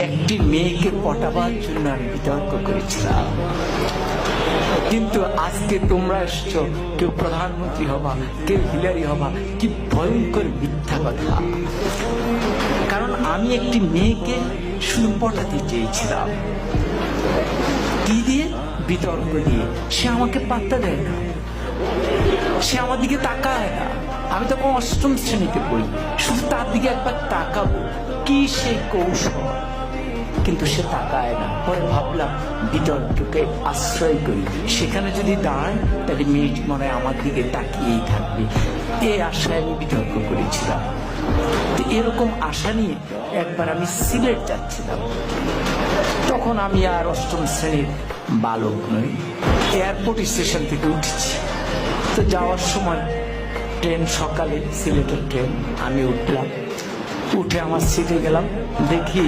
একটি মেয়েকে পটাবার জন্য আমি বিতর্ক করেছিলাম। কিন্তু আজকে তোমরা এসছো, কেউ প্রধানমন্ত্রী হবা, কেউ হিলারি হবা। কি ভয়ঙ্কর মিথ্যা কথা! কারণ আমি একটি মেয়েকে শুধু পটাতে চেয়েছিলাম। কি দিয়ে? বিতর্ক দিয়ে। সে আমাকে পাত্তা দেয় না, সে আমার দিকে তাকায় না। আমি তখন অষ্টম শ্রেণীতে পড়ি, শুধু তার দিকে একবার তাকাবো, কি সে কৌশল, কিন্তু সে তাকায় না। পরে ভাবলাম বিতর্ককে আশ্রয় করি, সেখানে যদি দাঁড়ায় তাহলে মেয়েটি মনে হয় আমার দিকে তাকিয়েই থাকবে। এই আশায় আমি বিতর্ক করেছিলাম। এরকম আশা নিয়ে একবার আমি সিলেট যাচ্ছিলাম। তখন আমি আর অষ্টম শ্রেণীর বালক নই, এয়ারপোর্ট স্টেশন থেকে উঠেছি। তো যাওয়ার সময় ট্রেন, সকালে সিলেটের ট্রেন, আমি উঠলাম। উঠে আমার সিটে গেলাম, দেখি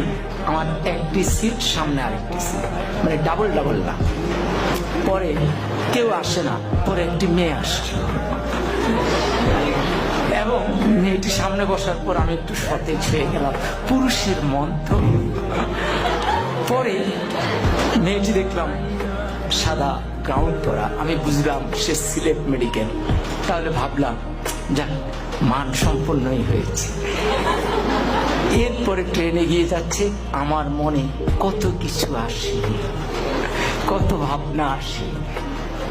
আমার একটি সিট, সামনে আরেকটি সিট, মানে ডাবল ডাবল না। পরে কেউ আসে না, পরে একটি মেয়ে আসে এবং মেয়েটি সামনে বসার পর আমি একটু সতেজ হয়ে গেলাম। পুরুষের মন তো। পরে মেয়েটি দেখলাম সাদা গাউন পরা, আমি বুঝলাম সে সিলেট মেডিকেল। তাহলে ভাবলাম যাক, মান সম্পন্নই হয়েছে। এরপরে ট্রেন এগিয়ে যাচ্ছে, আমার মনে কত কিছু আসে, কত ভাবনা আসে,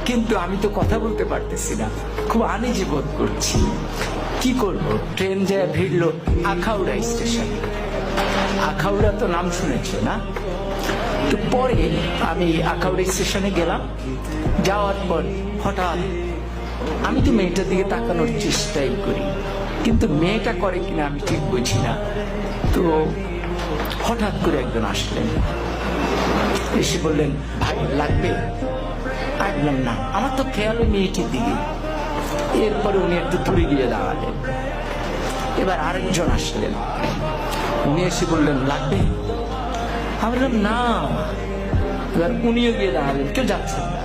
কিন্তু আমি তো কথা বলতে পারতেছি না, খুব আনইজি বোধ করছি। কি করব? ট্রেন যায় ভিড়লো আখাউড়া স্টেশন। আখাউড়া তো নাম শুনেছো না? তো পরে আমি আখাউড়া স্টেশনে গেলাম। যাওয়ার পর হঠাৎ আমি তো মেয়েটার দিকে তাকানোর চেষ্টাই করি, কিন্তু মেয়েটা করে কিনা আমি ঠিক বুঝি না। তো হঠাৎ করে একজন আসলেন, এসে বললেন, ভাই লাগবে? বললাম না, আমার তো খেয়াল ওই মেয়েটির দিকে। এরপরে উনি একটু দূরে গিয়ে দাঁড়ালেন। এবার আরেকজন আসলেন, উনি এসে বললেন, লাগবে? আমি বললাম না। এবার উনিও গিয়ে দাঁড়ালেন, কেউ যাচ্ছেন না।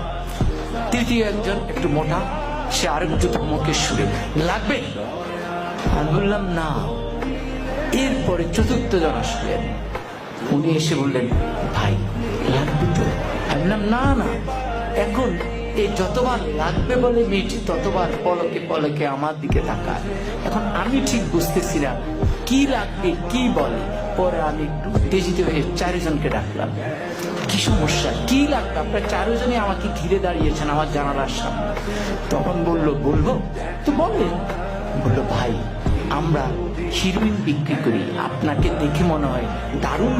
তৃতীয় একজন একটু মোটা, সে আরেকটু মুখের সুরে, লাগবে? আমি বললাম না। এরপরে চতুর্থ জন আসলেন, উনি এসে বললেন, ভাই লাগবে তো? আমি বললাম না না। এখন এই যতবার লাগবে বলে মেয়েটি ততবার পলকে পলকে আমার দিকে তাকায়। এখন আমি ঠিক বুঝতেছি না কি লাগবে, কি বলে। পরে আমি একটু উত্তেজিত হয়ে চারজনকে ডাকলাম, কি সমস্যা, কি লাগবে? আপনারা চারজনই আমাকে ঘিরে দাঁড়িয়েছেন আমার জানালার সামনে। তখন বলবো তো বলেন। বললো, ভাই আমরা হিরোইন বিক্রি করি, আপনাকে দেখে মনে হয় দারুণ